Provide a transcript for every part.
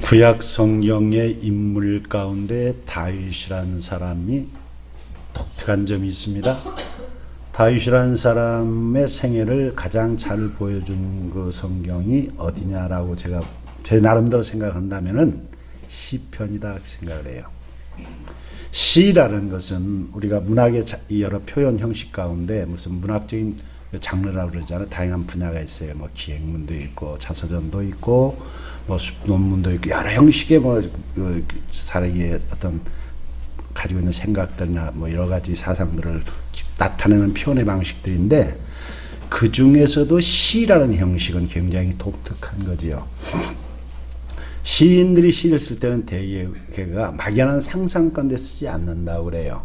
구약 성경의 인물 가운데 다윗이라는 사람이 독특한 점이 있습니다. 다윗이라는 사람의 생애를 가장 잘 보여준 그 성경이 어디냐라고 제가 제 나름대로 생각한다면은 시편이다 생각을 해요. 시라는 것은 우리가 문학의 여러 표현 형식 가운데 무슨 문학적인 장르라고 그러잖아요. 다양한 분야가 있어요. 뭐 기행문도 있고 자서전도 있고 뭐 논문도 있고 여러 형식의 뭐 사람의 어떤 가지고 있는 생각들이나 뭐 여러 가지 사상들을 나타내는 표현의 방식들인데 그 중에서도 시라는 형식은 굉장히 독특한 거지요. 시인들이 시를 쓸 때는 대개가 막연한 상상 가운데 쓰지 않는다고 그래요.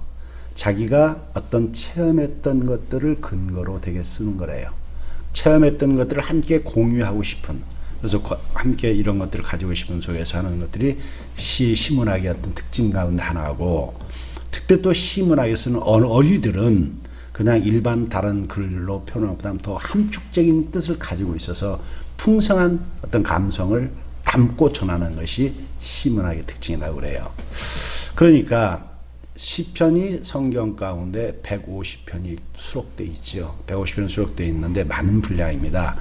자기가 어떤 체험했던 것들을 근거로 되게 쓰는 거래요. 체험했던 것들을 함께 공유하고 싶은, 그래서 함께 이런 것들을 가지고 싶은 속에서 하는 것들이 시문학의 어떤 특징 가운데 하나고, 특히 또 시문학에서는 어휘들은 그냥 일반 다른 글로 표현하는 것보다 더 함축적인 뜻을 가지고 있어서 풍성한 어떤 감성을 담고 전하는 것이 시문학의 특징이라고 그래요. 그러니까 시편이 성경 가운데 150편이 수록되어 있죠. 150편이 수록되어 있는데 많은 분량입니다.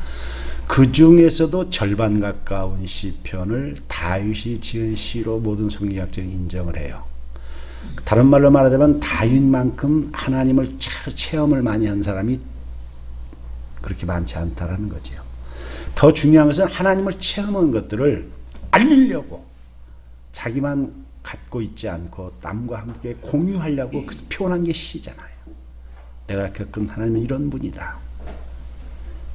그 중에서도 절반 가까운 시편을 다윗이 지은 시로 모든 성경학자들이 인정을 해요. 다른 말로 말하자면 다윗만큼 하나님을 체험을 많이 한 사람이 그렇게 많지 않다라는 거죠. 더 중요한 것은 하나님을 체험한 것들을 알리려고 자기만 갖고 있지 않고 남과 함께 공유하려고 표현한 게 시잖아요. 내가 겪은 하나님은 이런 분이다.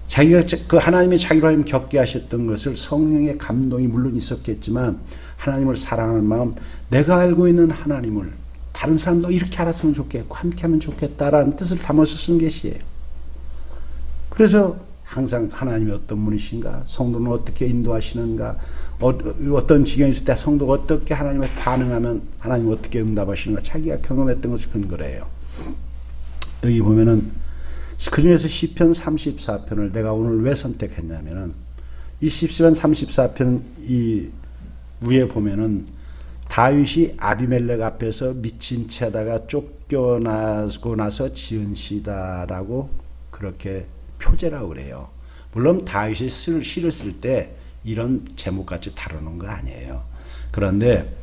자기가 그 하나님이 자기로 하여금 겪게 하셨던 것을 성령의 감동이 물론 있었겠지만 하나님을 사랑하는 마음, 내가 알고 있는 하나님을 다른 사람도 이렇게 알았으면 좋겠고 함께하면 좋겠다라는 뜻을 담아서 쓴 게 시예요. 그래서 항상 하나님이 어떤 분이신가, 성도는 어떻게 인도하시는가, 어떤 지경이 있을 때 성도가 어떻게 하나님에 반응하면 하나님 어떻게 응답하시는가, 자기가 경험했던 것을 근거래요. 여기 보면은 그 중에서 시편 34편을 내가 오늘 왜 선택했냐면은 이 시편 34편 이 위에 보면은 다윗이 아비멜렉 앞에서 미친 채다가 쫓겨나고 나서 지은 시다라고 그렇게 표제라고 그래요. 물론 다윗이 시를 쓸 때 이런 제목같이 다루는 거 아니에요. 그런데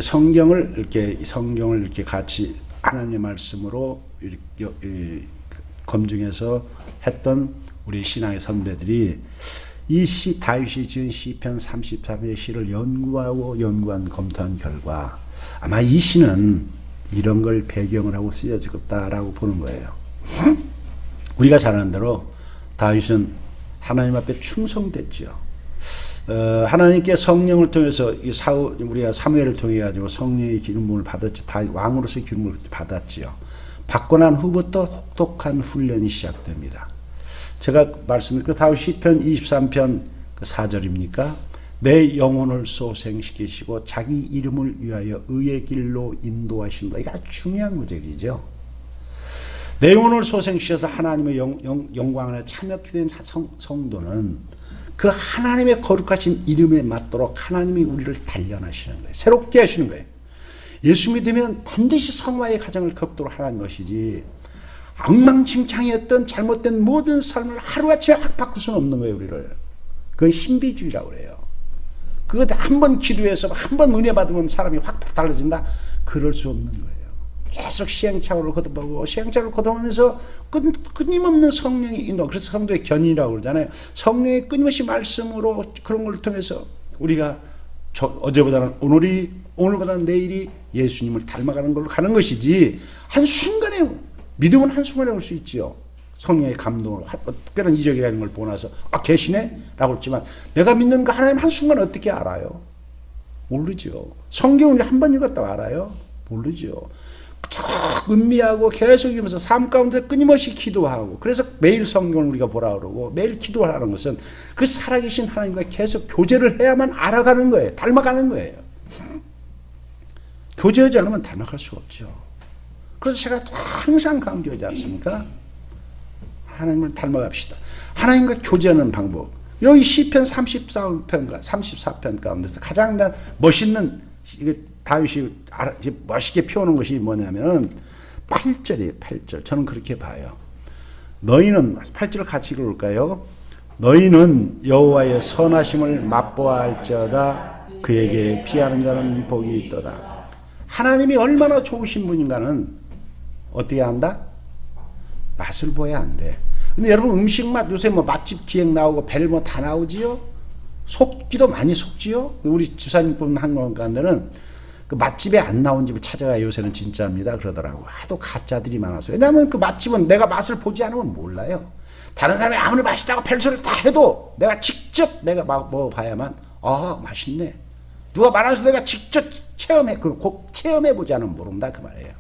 성경을 이렇게 같이 하나님의 말씀으로 이렇게 검증해서 했던 우리 신앙의 선배들이 이 다윗이 지은 시편 34편의 시를 연구한 검토한 결과 아마 이 시는 이런 걸 배경을 하고 쓰여졌다라고 보는 거예요. 우리가 잘 아는 대로 다윗은 하나님 앞에 충성됐죠. 하나님께 성령을 통해서 우리가 사무엘을 통해 가지고 성령의 기름부음을 받았죠. 다윗 왕으로서의 기름부음을 받았지요. 받고 난 후부터 혹독한 훈련이 시작됩니다. 제가 말씀드린 그 다윗 시편 23편 그 4절입니까? 내 영혼을 소생시키시고 자기 이름을 위하여 의의 길로 인도하신다. 이게 아주 중요한 구절이죠. 내 영혼을 소생시켜서 하나님의 영광 안에 참여하게 된 성도는 그 하나님의 거룩하신 이름에 맞도록 하나님이 우리를 단련하시는 거예요. 새롭게 하시는 거예요. 예수 믿으면 반드시 성화의 과정을 겪도록 하라는 것이지 엉망진창이었던 잘못된 모든 삶을 하루아침에 확 바꿀 수는 없는 거예요. 우리를. 그건 신비주의라고 그래요. 그거 한 번 기도해서 한 번 은혜 받으면 사람이 확 달라진다? 그럴 수 없는 거예요. 계속 시행착오를 거듭하고 시행착오를 거듭하면서 끊임없는 성령의 인도, 그래서 성도의 견인이라고 그러잖아요. 성령의 끊임없이 말씀으로 그런 걸 통해서 우리가 어제보다는 오늘보다는 내일이 예수님을 닮아가는 걸로 가는 것이지 한순간에 믿음은 한순간에 올 수 있지요. 성령의 감동으로 특별한 이적이라는 걸 보고 나서 계시네? 라고 했지만 내가 믿는 그 하나님 한순간 어떻게 알아요? 모르죠. 성경을 한 번 읽었다고 알아요? 모르죠. 은미하고 계속 읽으면서 삶 가운데 끊임없이 기도하고, 그래서 매일 성경을 우리가 보라 그러고 매일 기도하라는 것은 그 살아계신 하나님과 계속 교제를 해야만 알아가는 거예요. 닮아가는 거예요. 교제하지 않으면 닮아갈 수가 없죠. 그래서 제가 항상 강조하지 않습니까? 하나님을 닮아갑시다. 하나님과 교제하는 방법. 여기 시편 34편 가운데서 가장 멋있는 다윗이 멋있게 표현한 것이 뭐냐면 8절이에요. 8절. 저는 그렇게 봐요. 너희는 8절 같이 읽을까요? 너희는 여호와의 선하심을 맛보아 알지어다. 그에게 피하는 자는 복이 있도다. 하나님이 얼마나 좋으신 분인가는 어떻게 한다? 맛을 보야 안 돼. 근데 여러분 음식 맛 요새 뭐 맛집 기획 나오고 별 뭐 다 나오지요? 속기도 많이 속지요? 우리 집사님 분 한 건 가운데는 그 맛집에 안 나온 집을 찾아가 요새는 진짜입니다 그러더라고. 하도 가짜들이 많아서. 왜냐하면 그 맛집은 내가 맛을 보지 않으면 몰라요. 다른 사람이 아무리 맛있다고 별소리를 다 해도 내가 직접 내가 먹어봐야만 아 맛있네. 누가 말해서 내가 직접 체험해 꼭 체험해보지 않으면 모른다 그 말이에요.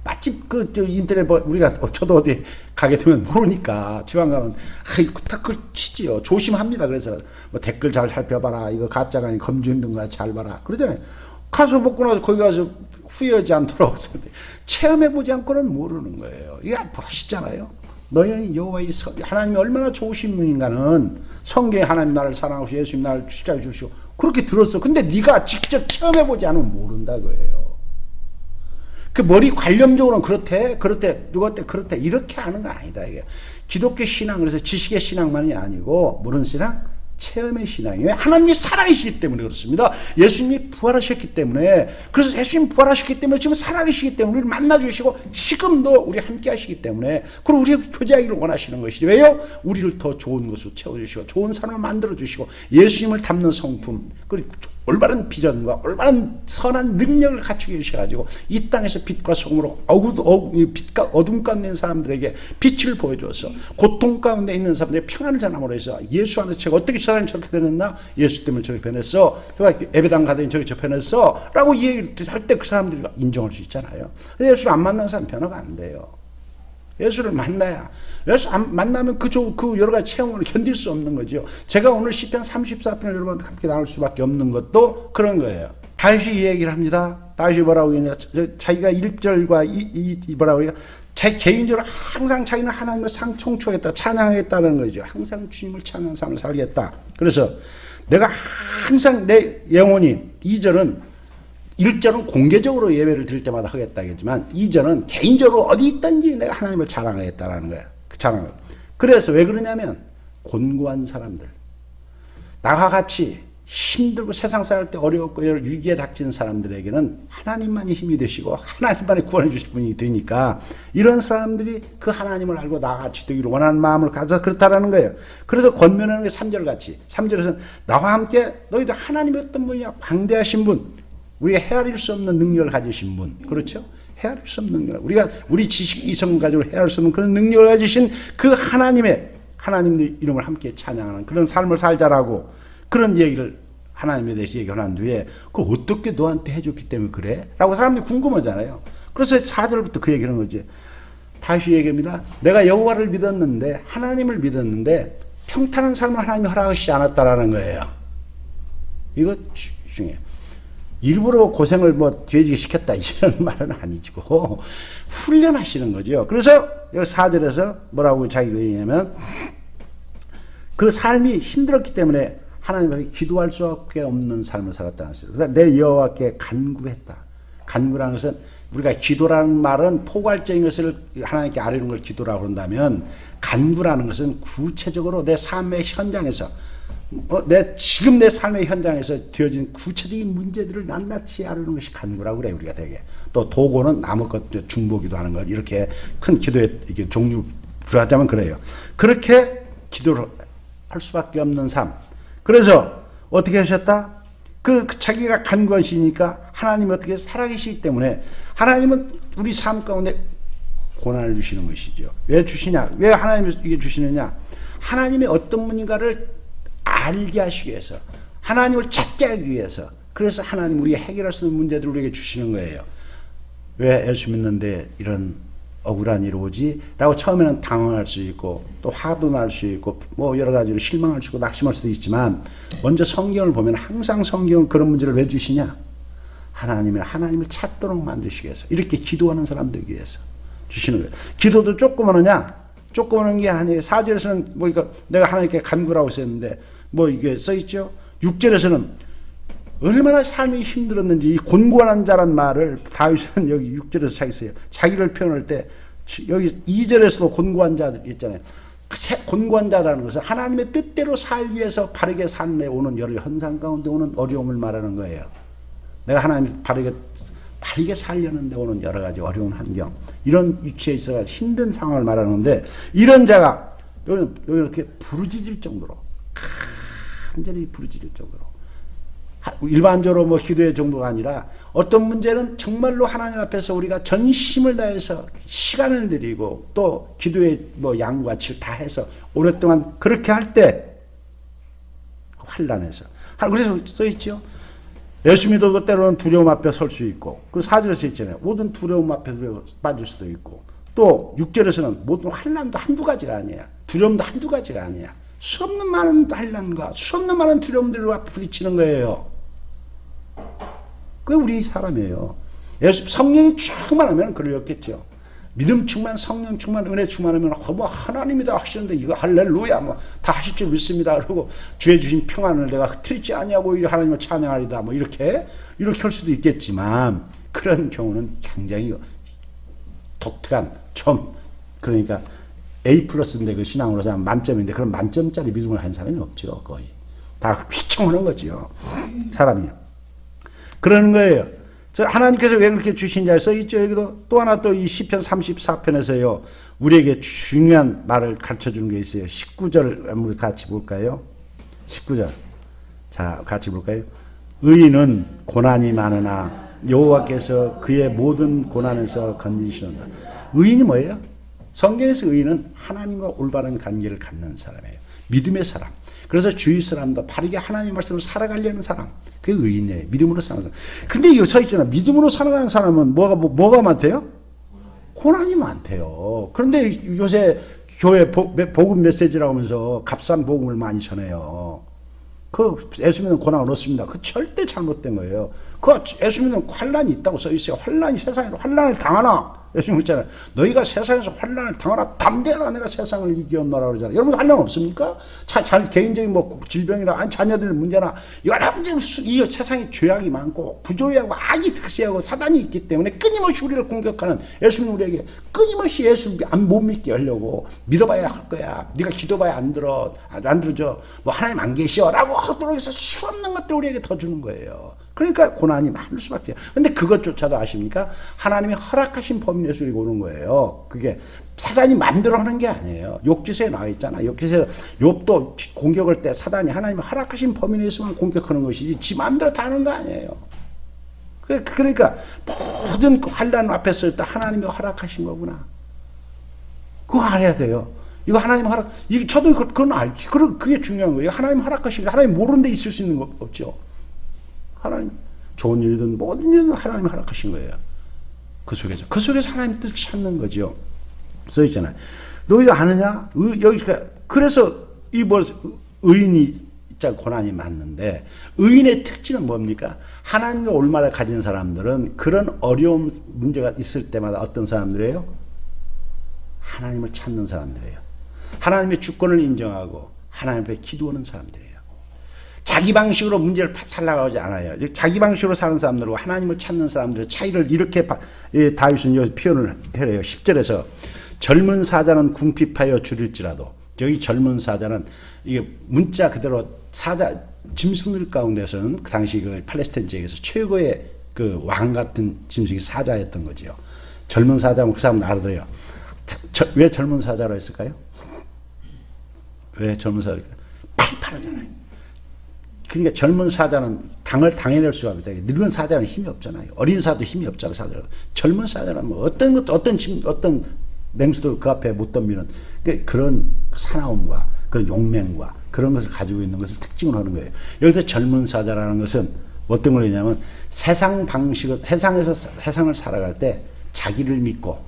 맛집 인터넷 우리가 저도 어디 가게 되면 모르니까 지방 가면 그걸 치지요. 조심합니다. 그래서 뭐 댓글 잘 살펴봐라. 이거 가짜가 아닌 검증된가 잘 봐라. 그러잖아요. 가서 먹고 나서 거기 가서 후회하지 않도록 체험해보지 않고는 모르는 거예요. 이게 맛있잖아요. 너희는 여호와의 하나님이 얼마나 좋으신 분인가는 성경에 하나님 나를 사랑하시고 예수님 나를 십자가에 주시고 그렇게 들었어. 근데 네가 직접 체험해보지 않으면 모른다 그거예요. 그 머리 관념적으로는 그렇대 누가 때 그렇대 이렇게 하는 거 아니다 이게. 기독교 신앙 그래서 지식의 신앙만이 아니고 무슨 신앙? 체험의 신앙이에요. 하나님이 살아계시기 때문에 그렇습니다. 예수님이 부활하셨기 때문에 그래서 예수님 부활하셨기 때문에 지금 살아계시기 때문에 우리를 만나주시고 지금도 우리 함께 하시기 때문에 그리고 우리가 교제하기를 원하시는 것이죠. 왜요? 우리를 더 좋은 것으로 채워주시고 좋은 삶을 만들어주시고 예수님을 닮는 성품 그리고 올바른 비전과 올바른 선한 능력을 갖추게 하셔가지고 이 땅에서 빛과 소금으로 빛과 어둠 가운데 있는 사람들에게 빛을 보여줘서 고통 가운데 있는 사람들에게 평안을 전함으로 해서 예수 안에서 제가 어떻게 저 사람이 저렇게 변했나? 예수 때문에 저렇게 변했어. 예배당 가더니 저렇게 변했어. 라고 이 얘기를 할 때 그 사람들이 인정할 수 있잖아요. 근데 예수를 안 만난 사람 변화가 안 돼요. 예수를 만나야 예수 만나면 그 여러 가지 체험을 견딜 수 없는 거죠. 제가 오늘 시편 34편을 여러분한테 함께 나눌 수밖에 없는 것도 그런 거예요. 다윗이 이 얘기를 합니다. 다윗이 뭐라고 했냐? 자기가 1절과 뭐라고 해요? 자기 개인적으로 항상 자기는 하나님을 상총추하겠다, 찬양하겠다는 거죠. 항상 주님을 찬양하는 삶을 살겠다. 그래서 내가 항상 내 영혼이 2절은 1절은 공개적으로 예배를 드릴 때마다 하겠다겠지만 2절은 개인적으로 어디 있든지 내가 하나님을 자랑하겠다라는 거예요. 자랑을. 그래서 왜 그러냐면 곤고한 사람들, 나와 같이 힘들고 세상 살 때 어렵고 위기에 닥친 사람들에게는 하나님만이 힘이 되시고 하나님만이 구원해 주실 분이 되니까 이런 사람들이 그 하나님을 알고 나와 같이 되기를 원하는 마음을 가져서 그렇다라는 거예요. 그래서 권면하는 게 3절 같이 3절에서는 나와 함께 너희들 하나님이 어떤 분이야? 광대하신 분, 우리가 헤아릴 수 없는 능력을 가지신 분, 그렇죠? 헤아릴 수 없는 능력, 우리 지식 이성 가지고 헤아릴 수 없는 그런 능력을 가지신 그 하나님의 이름을 함께 찬양하는 그런 삶을 살자라고 그런 얘기를 하나님에 대해서 얘기한 뒤에 그 어떻게 너한테 해줬기 때문에 그래? 라고 사람들이 궁금하잖아요. 그래서 4절부터 그 얘기하는 거지. 다시 얘기합니다. 내가 여호와를 믿었는데 하나님을 믿었는데 평탄한 삶을 하나님이 허락하시지 않았다라는 거예요. 이거 중요해요. 일부러 고생을 뒤지게 시켰다 이런 말은 아니고 훈련하시는 거죠. 그래서 여기 4절에서 뭐라고 자기가 얘기하냐면 그 삶이 힘들었기 때문에 하나님 앞에 기도할 수밖에 없는 삶을 살았다는 것이죠. 그래서 내 여호와께 간구했다. 간구라는 것은 우리가 기도라는 말은 포괄적인 것을 하나님께 아뢰는 걸 기도라고 한다면 간구라는 것은 구체적으로 내 삶의 현장에서 지금 내 삶의 현장에서 되어진 구체적인 문제들을 낱낱이 아뢰는 것이 간구라고 그래요, 우리가 되게. 또 도고는 남의 것 중보기도 하는 것, 이렇게 큰 기도의 이게 종류 부하자면 그래요. 그렇게 기도를 할 수밖에 없는 삶. 그래서 어떻게 하셨다? 자기가 간구하시니까 하나님이 어떻게 살아계시기 때문에 하나님은 우리 삶 가운데 고난을 주시는 것이죠. 왜 주시냐? 왜 하나님이 이게 주시느냐? 하나님이 어떤 분인가를 알게 하시기 위해서, 하나님을 찾게 하기 위해서, 그래서 하나님 우리가 해결할 수 있는 문제들을 우리에게 주시는 거예요. 왜 예수 믿는데 이런 억울한 일이 오지? 라고 처음에는 당황할 수 있고 또 화도 날 수 있고 여러 가지로 실망할 수 있고 낙심할 수도 있지만 먼저 성경을 보면 항상 성경은 그런 문제를 왜 주시냐? 하나님을 찾도록 만드시기 위해서, 이렇게 기도하는 사람들 위해서 주시는 거예요. 기도도 조금 하느냐? 쫓겨오는 게 아니에요. 4절에서는 뭐 이거 내가 하나님께 간구라고 썼는데 뭐 이게 써 있죠. 6절에서는 얼마나 삶이 힘들었는지 이 곤고한 자란 말을 다윗은 여기 6절에서 사용했어요. 자기를 표현할 때 여기 2절에서도 곤고한 자 있잖아요. 곤고한 자라는 것은 하나님의 뜻대로 살기 위해서 바르게 삶에 오는 여러 현상 가운데 오는 어려움을 말하는 거예요. 내가 하나님 바르게 살려는데 오는 여러 가지 어려운 환경, 이런 위치에 있어서 힘든 상황을 말하는데, 이런 자가 여기 이렇게 부르짖을 정도로, 간절히 부르짖을 정도로, 일반적으로 뭐 기도의 정도가 아니라 어떤 문제는 정말로 하나님 앞에서 우리가 전심을 다해서 시간을 들이고 또 기도의 뭐 양과 질 다 해서 오랫동안 그렇게 할 때 환난에서, 그래서 써있죠. 예수 믿어도 때로는 두려움 앞에 설 수 있고, 그 4절에서 있잖아요. 모든 두려움 앞에 빠질 수도 있고, 또 6절에서는 모든 환난도 한두 가지가 아니야. 두려움도 한두 가지가 아니야. 수없는 많은 환난과 수없는 많은 두려움들과 부딪히는 거예요. 그게 우리 사람이에요. 성령이 충만하면 그러겠죠. 믿음 충만, 성령 충만, 은혜 충만하면 뭐 하나님이다 하시는데 이거 할렐루야 뭐 다 하실 줄 믿습니다. 그러고 주의 주신 평안을 내가 흐트리지 아니하고 하나님을 찬양하리다 뭐 이렇게 할 수도 있겠지만, 그런 경우는 굉장히 독특한, 좀 그러니까 A+인데 그 신앙으로 하면 만점인데 그런 만점짜리 믿음을 한 사람이 없죠. 거의 다 휘청하는 거죠. 사람이 그러는 거예요. 하나님께서 왜 그렇게 주시냐 써 있죠. 여기도 또 하나, 또 이 시편 34편에서요 우리에게 중요한 말을 가르쳐 주는 게 있어요. 19절 한번 같이 볼까요? 19절. 자, 같이 볼까요? 의인은 고난이 많으나 여호와께서 그의 모든 고난에서 건지시는다. 의인이 뭐예요? 성경에서 의인은 하나님과 올바른 관계를 갖는 사람이에요. 믿음의 사람. 그래서 주위 사람도 바르게 하나님의 말씀을 살아가려는 사람. 그게 의인이에요. 믿음으로 사는 사람. 근데 여기 서 있잖아. 믿음으로 살아가는 사람은 뭐가 많대요? 고난이 많대요. 그런데 요새 교회 복음 메시지라고 하면서 값싼 복음을 많이 전해요. 그 예수 믿는 고난을 얻습니다. 그 절대 잘못된 거예요. 그 예수 믿는 환난이 있다고 써 있어요. 환난이, 세상에서 환난을 당하나? 예수 믿잖아요. 너희가 세상에서 환난을 당하나 담대하라 내가 세상을 이기었노라 그러잖아요. 여러분 환난 없습니까? 개인적인 뭐 질병이나 아니 자녀들 문제나 여러 문제, 이 세상에 죄악이 많고 부조리하고 악이 특세하고 사단이 있기 때문에 끊임없이 우리를 공격하는, 예수 믿는 우리에게 끊임없이 예수 못 믿게 하려고 믿어봐야 할 거야. 네가 기도봐야 안 들어줘. 뭐 하나님 안 계셔라고 하도록 해서 수없는 것들 우리에게 더 주는 거예요. 그러니까 고난이 많을 수밖에. 근데 그것조차도 아십니까? 하나님이 허락하신 범위 내에서 우리가 오는 거예요. 그게 사단이 마음대로 하는 게 아니에요. 욥기서에 나와 있잖아. 욥기서에 욥도 공격할 때 사단이 하나님이 허락하신 범위 내에서만 공격하는 것이지 지 마음대로 다 하는 거 아니에요. 그러니까 모든 환난 앞에 설 때 하나님이 허락하신 거구나. 그거 알아야 돼요. 이거 하나님 허락, 저도 그건 알지. 그게 중요한 거예요. 하나님 허락하신 거, 하나님 모르는 데 있을 수 있는 거 없죠. 하나님, 좋은 일이든 모든 일이든 하나님이 허락하신 거예요. 그 속에서 하나님 뜻을 찾는 거죠. 써 있잖아요. 너희도 아느냐? 그래서 의인이 고난이 많는데, 의인의 특징은 뭡니까? 하나님과 올마를 가진 사람들은 그런 어려운 문제가 있을 때마다 어떤 사람들이에요? 하나님을 찾는 사람들이에요. 하나님의 주권을 인정하고 하나님 앞에 기도하는 사람들이에요. 자기 방식으로 문제를 살아가지 않아요. 자기 방식으로 사는 사람들과 하나님을 찾는 사람들의 차이를 이렇게 다윗은 표현을 해요. 10절에서 젊은 사자는 궁핍하여 줄일지라도, 여기 젊은 사자는 이게 문자 그대로 사자, 짐승들 가운데서는 그 당시 그 팔레스타인 지역에서 최고의 그 왕 같은 짐승이 사자였던 거죠. 젊은 사자면 그 사람 알아들어요. 왜 젊은 사자로 했을까요? 왜 젊은 사자일까요? 팔팔하잖아요. 그러니까 젊은 사자는 당을 당해낼 수가 없어요. 늙은 사자는 힘이 없잖아요. 어린 사자도 힘이 없잖아요. 사자는. 젊은 사자는 뭐 어떤 맹수도 그 앞에 못 덤비는 그런 사나움과 그런 용맹과 그런 것을 가지고 있는 것을 특징으로 하는 거예요. 여기서 젊은 사자라는 것은 어떤 거냐면 세상에서 세상을 살아갈 때 자기를 믿고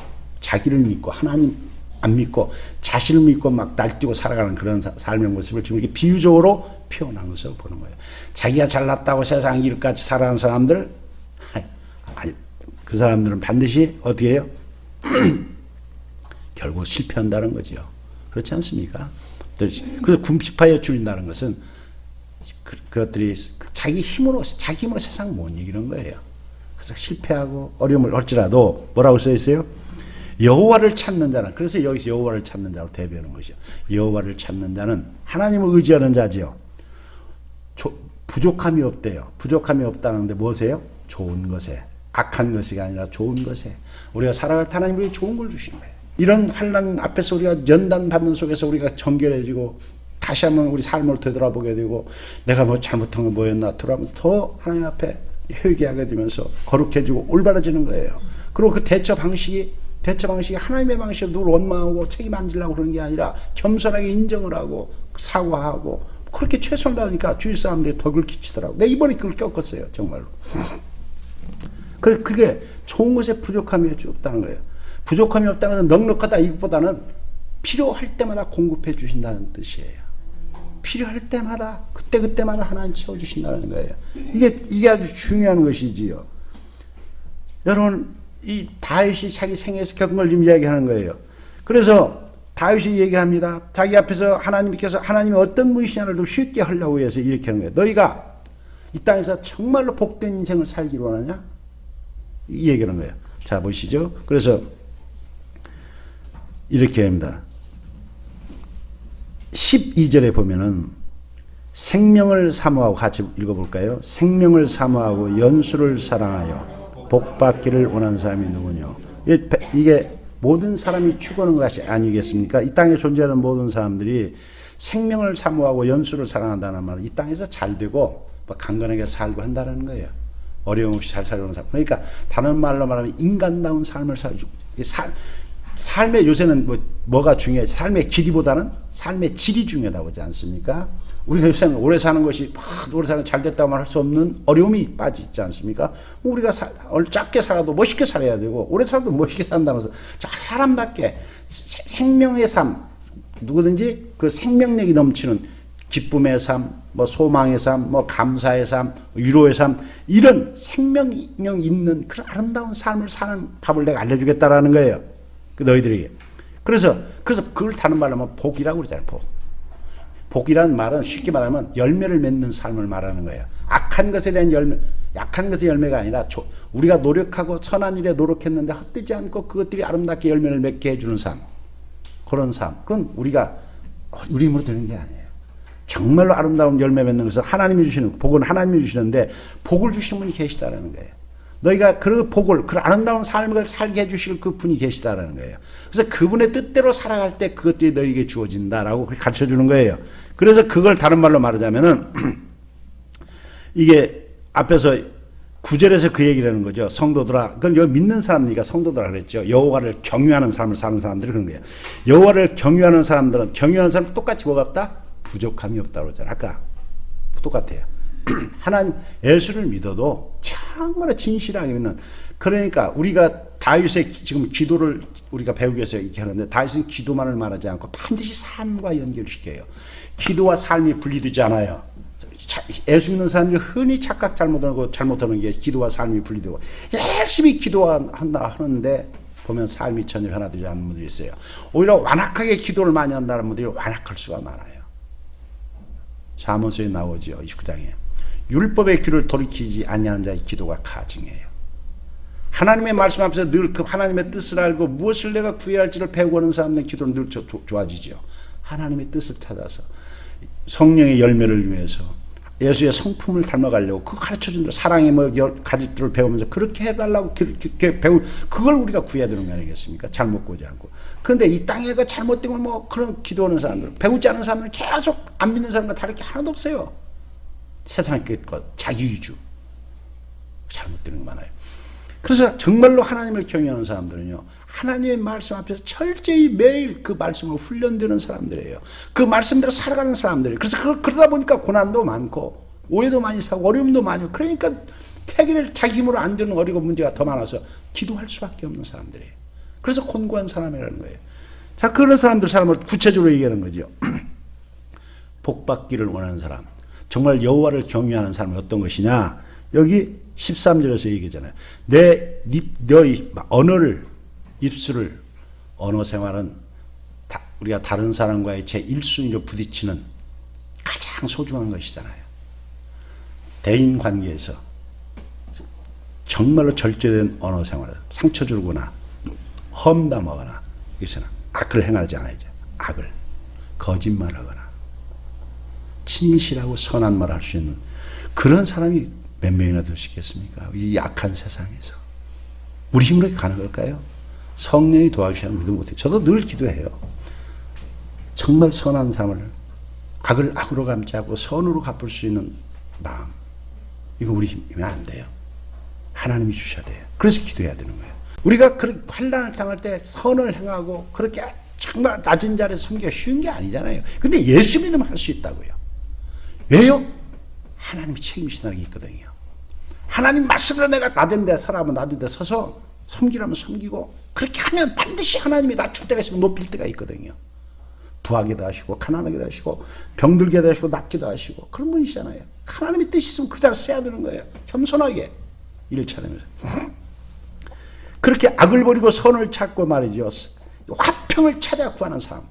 하나님 안 믿고 자신을 믿고 막 날뛰고 살아가는 그런 삶의 모습을 지금 이렇게 비유적으로 표현한 것을 보는 거예요. 자기가 잘났다고 세상 일같이 살아가는 사람들, 그 사람들은 반드시 어떻게 해요? 결국 실패한다는 거죠. 그렇지 않습니까? 그래서 궁핍하여 줄인다는 것은 그것들이 자기 힘으로 세상 못 이기는 거예요. 그래서 실패하고 어려움을 할지라도 뭐라고 써 있어요? 여호와를 찾는 자는, 그래서 여기서 여호와를 찾는 자로 대비하는 것이요. 여호와를 찾는 자는 하나님을 의지하는 자지요. 부족함이 없대요. 부족함이 없다는데 무엇이에요? 좋은 것에. 악한 것이 아니라 좋은 것에. 우리가 살아갈 때 하나님이 우리에게 좋은 걸 주시는 거예요. 이런 환난 앞에서 우리가 연단받는 속에서 우리가 정결해지고 다시 한번 우리 삶을 되돌아보게 되고 내가 뭐 잘못한 거 뭐였나 돌아보면서 더 하나님 앞에 회개하게 되면서 거룩해지고 올바라지는 거예요. 그리고 그 대처 방식이 하나님의 방식으로 누굴 원망하고 책임 안 지려고 그러는 게 아니라 겸손하게 인정을 하고 사과하고 그렇게 최선을 다하니까 주위 사람들이 덕을 끼치더라고. 내가 이번에 그걸 겪었어요. 정말로. 그게 좋은 것에 부족함이 없다는 거예요. 부족함이 없다는 것은 넉넉하다 이것보다는 필요할 때마다 공급해 주신다는 뜻이에요. 필요할 때마다 그때마다 하나님 채워주신다는 거예요. 이게 아주 중요한 것이지요. 여러분 이 다윗이 자기 생애에서 겪은 걸 지금 이야기하는 거예요. 그래서 다윗이 얘기합니다. 자기 앞에서 하나님께서 하나님이 어떤 분이시냐를 좀 쉽게 하려고 해서 이렇게 하는 거예요. 너희가 이 땅에서 정말로 복된 인생을 살기로 원하냐? 이 얘기하는 거예요. 자 보시죠. 그래서 이렇게 합니다. 12절에 보면은 생명을 사모하고 같이 읽어볼까요? 생명을 사모하고 연수를 사랑하여 복받기를 원하는 사람이 누구냐? 이게 모든 사람이 추구하는 것이 아니겠습니까? 이 땅에 존재하는 모든 사람들이 생명을 사모하고 연수를 사랑한다는 말은 이 땅에서 잘 되고 강건하게 살고 한다는 거예요. 어려움 없이 잘 살려는 사람. 그러니까 다른 말로 말하면 인간다운 삶을 살고 삶의 요새는 뭐가 중요해? 삶의 길이보다는 삶의 질이 중요하다고 하지 않습니까? 우리가 요새는 오래 사는 것이 오래 사는 잘 됐다고 말할 수 없는 어려움이 빠져 있지 않습니까? 우리가 작게 살아도 멋있게 살아야 되고 오래 살아도 멋있게 산다는 것은 사람답게 생명의 삶, 누구든지 그 생명력이 넘치는 기쁨의 삶, 뭐 소망의 삶, 뭐 감사의 삶, 위로의 삶, 이런 생명력 있는 그런 아름다운 삶을 사는 법을 내가 알려주겠다라는 거예요. 너희들이. 그래서 그걸 다른 말로 하면 복이라고 그러잖아요. 복이라는 말은 쉽게 말하면 열매를 맺는 삶을 말하는 거예요. 악한 것에 대한 열매, 약한 것의 열매가 아니라 우리가 노력하고 선한 일에 노력했는데 헛되지 않고 그것들이 아름답게 열매를 맺게 해주는 삶. 그런 삶. 그건 우리 힘으로 되는 게 아니에요. 정말로 아름다운 열매 맺는 것은 하나님이 주시는, 복은 하나님이 주시는데 복을 주시는 분이 계시다라는 거예요. 너희가 그 복을, 그 아름다운 삶을 살게 해주실 그 분이 계시다라는 거예요. 그래서 그분의 뜻대로 살아갈 때 그것들이 너희에게 주어진다라고 가르쳐 주는 거예요. 그래서 그걸 다른 말로 말하자면은 이게 앞에서 9절에서 그 얘기를 하는 거죠. 성도들아, 그건 여기 믿는 사람이니까 성도들아 그랬죠. 여호와를 경유하는 삶을 사는 사람들이 그런 거예요. 여호와를 경유하는 사람들은 경유하는 사람은 똑같이 뭐가 없다? 부족함이 없다고 그러잖아요. 아까 똑같아요. 하나님 예수를 믿어도 정말 진실하게 믿는, 그러니까 우리가 다윗의 지금 기도를 우리가 배우기 위해서 이렇게 하는데 다윗은 기도만을 말하지 않고 반드시 삶과 연결시켜요. 기도와 삶이 분리되지 않아요. 예수 믿는 사람들이 흔히 착각 잘못하는 게 기도와 삶이 분리되고 열심히 기도한다 하는데 보면 삶이 전혀 변화되지 않는 분들이 있어요. 오히려 완악하게 기도를 많이 한다는 분들이 완악할 수가 많아요. 잠언서에 나오죠. 29장에. 율법의 귀를 돌이키지 아니하는 자의 기도가 가증해요. 하나님의 말씀 앞에서 늘 그 하나님의 뜻을 알고 무엇을 내가 구해야 할지를 배우고 하는 사람의 기도는 늘 좋아지죠. 하나님의 뜻을 찾아서 성령의 열매를 위해서 예수의 성품을 닮아가려고 그거 가르쳐준 대로 사랑의 가지들을 배우면서 그렇게 해달라고 그걸 우리가 구해야 되는 거 아니겠습니까? 잘못 보지 않고. 그런데 이 땅에 그 잘못된 걸 그런 기도하는 사람들, 배우지 않은 사람들 계속 안 믿는 사람과 다를 게 하나도 없어요. 세상의 끝과 자기위주 잘못되는 거 많아요. 그래서 정말로 하나님을 경외하는 사람들은요, 하나님의 말씀 앞에서 철저히 매일 그 말씀으로 훈련되는 사람들이에요. 그 말씀대로 살아가는 사람들이에요. 그래서 그러다 보니까 고난도 많고 오해도 많이 사고 어려움도 많이, 그러니까 해결을 자기 힘으로 안 되는 어려운 문제가 더 많아서 기도할 수밖에 없는 사람들이에요. 그래서 곤고한 사람이라는 거예요. 자, 그런 사람들 삶을 구체적으로 얘기하는 거죠. 복받기를 원하는 사람, 정말 여호와를 경외하는 사람은 어떤 것이냐? 여기 13절에서 얘기하잖아요. 너희 언어를, 입술을, 언어 생활은 우리가 다른 사람과의 제1순위로 부딪히는 가장 소중한 것이잖아요. 대인 관계에서 정말로 절제된 언어 생활을 상처 주거나 험담하거나 여기서는 악을 행하지 않아야죠. 악을 거짓말하거나 진실하고 선한 말을 할 수 있는 그런 사람이 몇 명이나 될 수 있겠습니까? 이 약한 세상에서 우리 힘으로 가능할까요? 성령이 도와주시면 믿음 못해요. 저도 늘 기도해요. 정말 선한 삶을 악을 악으로 갚지 않고 선으로 갚을 수 있는 마음, 이거 우리 힘이면 안 돼요. 하나님이 주셔야 돼요. 그래서 기도해야 되는 거예요. 우리가 그렇게 환난을 당할 때 선을 행하고 그렇게 정말 낮은 자리에서 섬기기가 쉬운 게 아니잖아요. 근데 예수 믿으면 할 수 있다고요. 왜요? 하나님이 책임지시다는 게 있거든요. 하나님 말씀으로 내가 낮은 데 서라면 낮은 데 서서 섬기라면 섬기고 그렇게 하면 반드시 하나님이 낮출 때가 있으면 높일 때가 있거든요. 부하게도 하시고 가난하게도 하시고 병들게도 하시고 낫기도 하시고 그런 분이시잖아요. 하나님의 뜻이 있으면 그 자리에 서야 되는 거예요. 겸손하게 일을 차리면서. 그렇게 악을 버리고 선을 찾고 말이죠. 화평을 찾아 구하는 삶.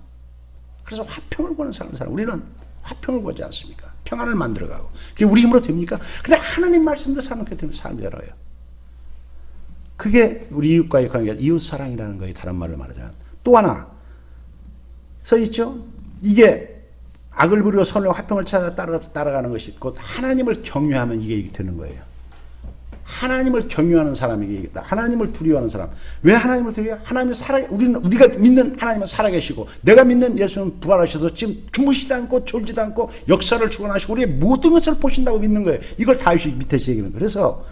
그래서 화평을 구하는 사람. 우리는 화평을 구하지 않습니까? 평안을 만들어가고. 그게 우리 힘으로 됩니까? 근데 하나님 말씀대로 사는 게 되면 삶이 되어요. 그게 우리 이웃과의 관계, 이웃사랑이라는 거예요. 다른 말로 말하자면. 또 하나 써있죠. 이게 악을 부리고 선을 화평을 찾아 따라가는 것이 곧 하나님을 경유하면 이게 되는 거예요. 하나님을 경유하는 사람에게 하나님을 두려워하는 사람. 왜 하나님을 두려워해요? 하나님은 우리가 믿는 하나님은 살아계시고 내가 믿는 예수는 부활하셔서 지금 주무시지 않고 졸지도 않고 역사를 주관하시고 우리의 모든 것을 보신다고 믿는 거예요. 이걸 다윗이 밑에서 얘기하는 거예요. 그래서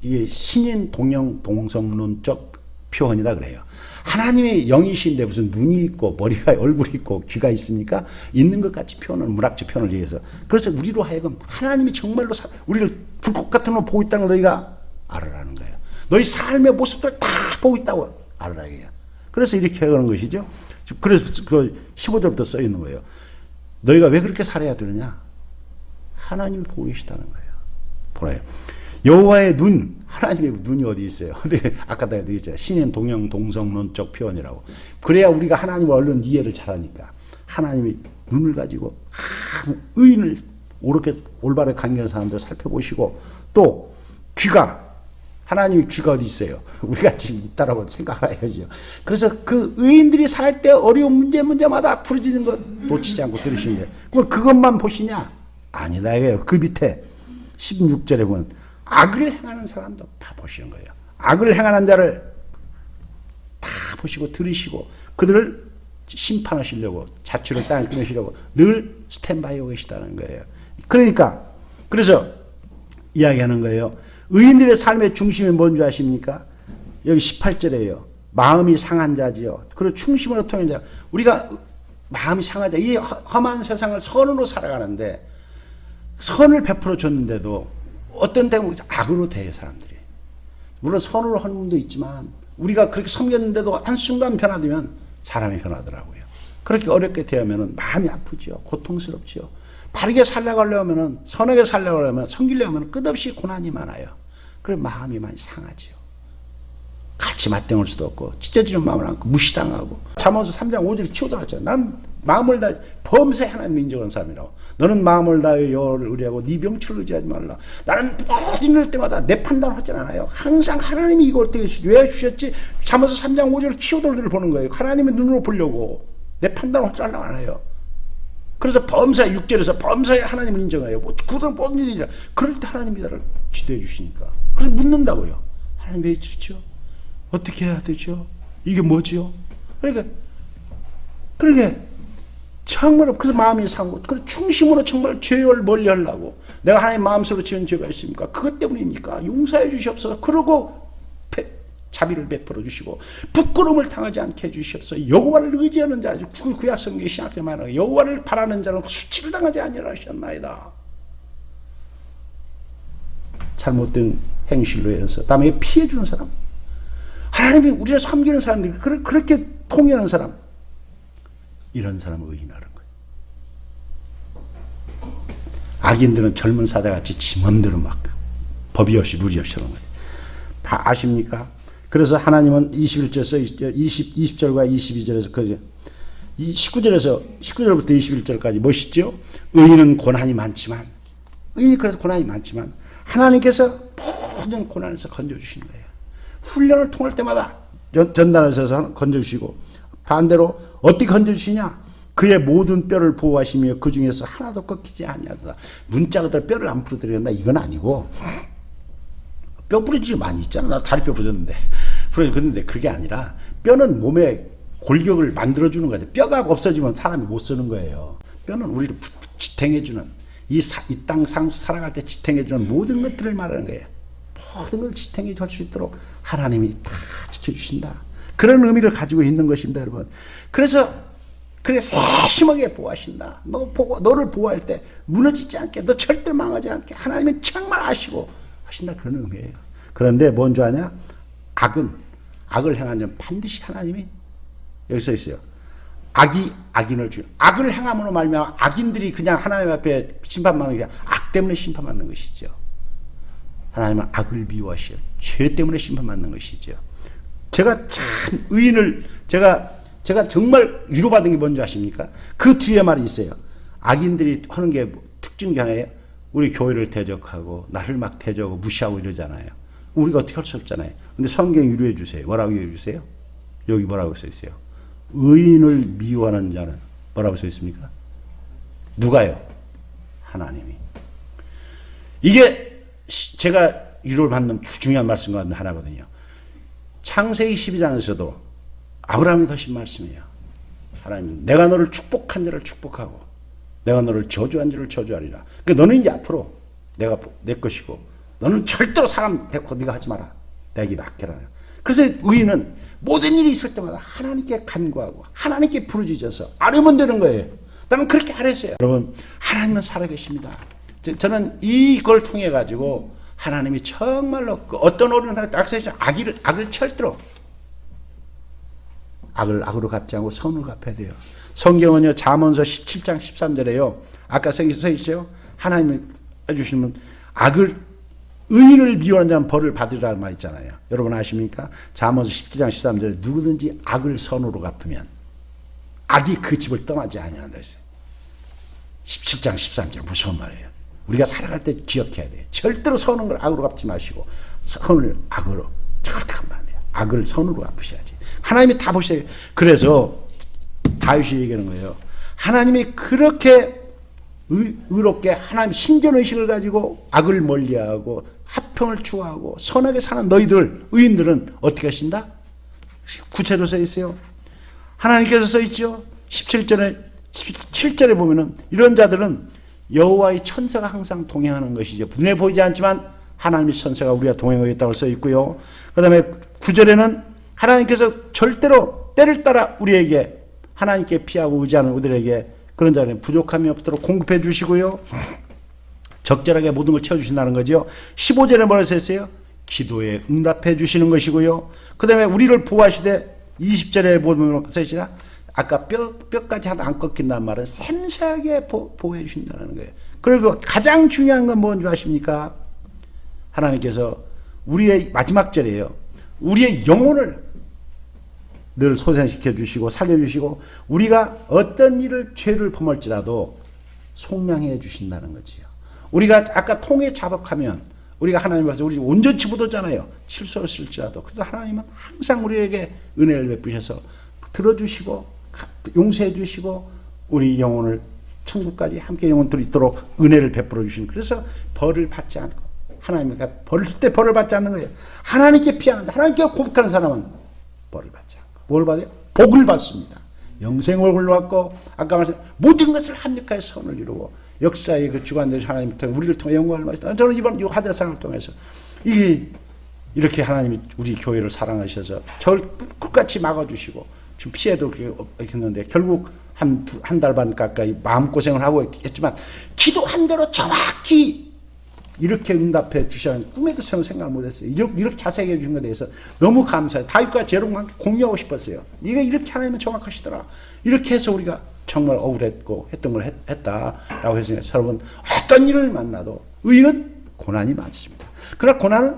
이게 신인 동형 동성론적 표현이다 그래요. 하나님의 영이신데 무슨 눈이 있고 머리가 얼굴이 있고 귀가 있습니까? 있는 것 같이 문학적 표현을 위해서. 그래서 우리로 하여금 하나님이 정말로 우리를 불꽃 같은 걸 보고 있다는 걸 너희가 알으라는 거예요. 너희 삶의 모습들을 다 보고 있다고 알으라 이게요. 그래서 이렇게 하는 것이죠. 그래서 그 15절부터 써 있는 거예요. 너희가 왜 그렇게 살아야 되느냐? 하나님이 보고 계시다는 거예요. 보라요. 여호와의 눈, 하나님의 눈이 어디 있어요? 근데 아까 내가 얘기했잖아요. 신인 동형 동성론적 표현이라고. 그래야 우리가 하나님을 얼른 이해를 잘하니까. 하나님이 눈을 가지고 의인을 옳게 올바르게 관계하는 사람들 살펴보시고 또 귀가 하나님의 귀가 어디 있어요? 우리가 지금 있다라고 생각을 해야죠. 그래서 그 의인들이 살 때 어려운 문제마다 부르짖는 거 놓치지 않고 들으시는 거예요. 그럼 그것만 보시냐? 아니다 이거예요. 그 밑에 16절에 보면 악을 행하는 사람도 다 보시는 거예요. 악을 행하는 자를 다 보시고 들으시고 그들을 심판하시려고 자취를 땅에 끊으시려고 늘 스탠바이하고 계시다는 거예요. 그래서 이야기하는 거예요. 의인들의 삶의 중심이 뭔지 아십니까? 여기 18절에요. 마음이 상한 자지요. 그리고 충심으로 통한 자. 우리가 마음이 상한 자. 이 험한 세상을 선으로 살아가는데 선을 베풀어 줬는데도 어떤 때는 악으로 대해요 사람들이. 물론 선으로 하는 분도 있지만 우리가 그렇게 섬겼는데도 한순간 변화되면 사람이 변하더라고요. 그렇게 어렵게 대하면 마음이 아프죠. 고통스럽죠. 바르게 살려고 하려면 선하게 살려고 하려면 섬기려면 끝없이 고난이 많아요. 그래서 마음이 많이 상하죠. 같이 맞대응할 수도 없고 찢어지는 마음을 안고 무시당하고 잠언서 3장 5절 키워들었죠. 난 마음을 다 범세 하나님을 인정하는 사람이라고. 너는 마음을 다하여 여호와를 의뢰하고 네 명철을 의지하지 말라. 나는 모든 일 때마다 내 판단을 하지 않아요. 항상 하나님이 이걸 어떻게 왜 주셨지? 잠언서 3장 5절 키워들을 보는 거예요. 하나님의 눈으로 보려고 내 판단을 하지 않으려고 안 해요. 그래서 범사에 6절에서 범사에 하나님을 인정해요. 그건 모든 일이라. 그럴 때 하나님이 나를 지도해 주시니까. 그래서 묻는다고요. 하나님 왜 이렇죠? 어떻게 해야 되죠? 이게 뭐죠? 그러니까 정말 그래서 마음이 상고 그래서 충심으로 정말 죄를 멀리 하려고 내가 하나님 마음속으로 지은 죄가 있습니까? 그것 때문입니까? 용서해 주시옵소서. 그러고 자비를 베풀어 주시고 부끄러움을 당하지 않게 해주시옵소서. 여호와를 의지하는 자, 구약 성경에 신학에 말하는 여호와를 바라는 자는 수치를 당하지 아니하라 하셨나이다. 잘못된 행실로 해서 남에게 피해 주는 사람, 하나님이 우리를 섬기는 사람들이 그렇게 통일하는 사람, 이런 사람을 의인하는 거예요. 악인들은 젊은 사자같이 지 맘대로 막 법이 없이 룰이 없이 하는 거예요. 다 아십니까? 그래서 하나님은 21절 써 있죠. 20절과 22절에서 그 19절부터 21절까지 멋있죠. 의인은 고난이 많지만, 의인이 그래서 고난이 많지만 하나님께서 모든 고난에서 건져주시는 거예요. 훈련을 통할 때마다 전단에 서서 건져주시고, 반대로 어떻게 건져주시냐? 그의 모든 뼈를 보호하시며 그 중에서 하나도 꺾이지 아니하다. 문자가 뼈를 안 부러뜨린다 이건 아니고, 뼈 부러지기 많이 있잖아. 나 다리 뼈 부러졌는데. 그런데 그게 아니라 뼈는 몸에 골격을 만들어주는 거죠. 뼈가 없어지면 사람이 못 쓰는 거예요. 뼈는 우리를 지탱해주는, 이 땅 상수 살아갈 때 지탱해주는 모든 것들을 말하는 거예요. 모든 걸 지탱해 줄 수 있도록 하나님이 다 지켜주신다. 그런 의미를 가지고 있는 것입니다, 여러분. 그래서 그래 세심하게 보호하신다. 너를 보호할 때 무너지지 않게, 너 절대 망하지 않게 하나님은 정말 아시고 하신다, 그런 의미예요. 그런데 뭔지 아냐? 악을 행한 자는 반드시 하나님이 여기 써 있어요. 악이 악인을 주요. 악을 행함으로 말미암아 악인들이 그냥 하나님 앞에 심판받는 게 악 때문에 심판받는 것이죠. 하나님은 악을 미워하시요. 죄 때문에 심판받는 것이죠. 제가 참 의인을 제가 정말 위로받은 게 뭔지 아십니까? 그 뒤에 말이 있어요. 악인들이 하는 게 특징 중에 하나예요. 우리 교회를 대적하고 나를 막 대적하고 무시하고 이러잖아요. 우리가 어떻게 할 수 없잖아요. 근데 성경 위로해 주세요. 뭐라고 위로해 주세요? 여기 뭐라고 써 있어요? 의인을 미워하는 자는 뭐라고 써 있습니까? 누가요? 하나님이. 이게 제가 위로를 받는 중요한 말씀 가운데 하나거든요. 창세기 12장에서도 아브라함이 하신 말씀이에요. 하나님, 내가 너를 축복한 자를 축복하고 내가 너를 저주한 자를 저주하리라. 그러니까 너는 이제 앞으로 내가 내 것이고 너는 절대로 사람 대고 네가 하지 마라. 내게 맡겨라. 그래서 의인은 모든 일이 있을 때마다 하나님께 간구하고 하나님께 부르짖어서 아뢰면 되는 거예요. 나는 그렇게 안 했어요. 여러분, 하나님은 살아계십니다. 저는 이걸 통해 가지고 하나님이 정말로 어떤 어른을 악을 절대로 악을 악으로 갚지 않고 선으로 갚아야 돼요. 성경은요, 잠언서 17장 13절에요. 아까 써 있죠? 하나님이 해주시면 의인을 미워하는 자는 벌을 받으라는 말 있잖아요. 여러분 아십니까? 잠언서 17장 13절에 누구든지 악을 선으로 갚으면 악이 그 집을 떠나지 아니한다 했어요. 17장 13절 무서운 말이에요. 우리가 살아갈 때 기억해야 돼요. 절대로 선한 걸 악으로 갚지 마시고 선을 악으로 절대 갚으면 안 돼요. 악을 선으로 갚으셔야지. 하나님이 다 보셔야 돼요. 그래서 다윗이 얘기하는 거예요. 하나님이 그렇게 의롭게 하나님 신전의식을 가지고 악을 멀리하고 화평을 추구하고 선하게 사는 너희들 의인들은 어떻게 하신다? 구체로 써 있어요. 하나님께서 써 있죠. 17절에 보면은 이런 자들은 여호와의 천사가 항상 동행하는 것이죠. 눈에 보이지 않지만 하나님의 천사가 우리가 동행하고 있다고 써 있고요. 그 다음에 9절에는 하나님께서 절대로 때를 따라 우리에게 하나님께 피하고 의지하는 우리들에게 그런 자는 부족함이 없도록 공급해 주시고요. 적절하게 모든 걸 채워주신다는 거죠. 15절에 뭐라 썼어요? 기도에 응답해 주시는 것이고요. 그 다음에 우리를 보호하시되 20절에 보면 써있으나 아까 뼈까지 하나 안 꺾인다는 말은 섬세하게 보호해 주신다는 거예요. 그리고 가장 중요한 건 뭔지 아십니까? 하나님께서 우리의 마지막 절이에요. 우리의 영혼을 늘 소생시켜 주시고 살려주시고 우리가 어떤 죄를 범할지라도 속량해 주신다는 거지요. 우리가 아까 통에 자복하면 우리가 하나님 앞에서 우리 온전치 못하잖아요. 실수했을지라도 그래도 하나님은 항상 우리에게 은혜를 베푸셔서 들어주시고 용서해 주시고 우리 영혼을 천국까지 함께 영혼들이 있도록 은혜를 베풀어 주시는, 그래서 벌을 받지 않고 하나님과 벌을 받지 않는 거예요. 하나님께 피하는 자, 하나님께 고백하는 사람은 벌을 받지 않고 뭘 받아요? 복을 받습니다. 영생을 받고 아까 말씀 모든 것을 합력하여 선을 이루고 역사의 그 주관들 하나님 통해 우리를 통해 영광을 받으시다. 저는 이번 이 화대상을 통해서 이렇게 하나님이 우리 교회를 사랑하셔서 저를 끝까지 막아주시고 지금 피해도 했는데 결국 한 달 반 가까이 마음고생을 하고 했지만 기도한 대로 정확히 이렇게 응답해 주시는 꿈에도 생각을 못했어요. 이렇게 자세히 해주신 것에 대해서 너무 감사해요. 다윗과 여러분과 함께 공유하고 싶었어요. 이렇게 하나님은 정확하시더라. 이렇게 해서 우리가 정말 억울했고 했던 걸 했다라고 해서 여러분 어떤 일을 만나도 의인은 고난이 많습니다. 그러나 고난은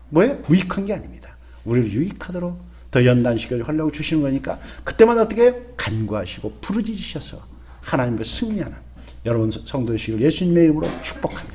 뭐예요? 무익한 게 아닙니다. 우리를 유익하도록 더 연단시켜 하려고 주시는 거니까 그때마다 어떻게 해요? 간구하시고 부르짖으셔서 하나님께 승리하는 여러분 성도 되시길 예수님의 이름으로 축복합니다.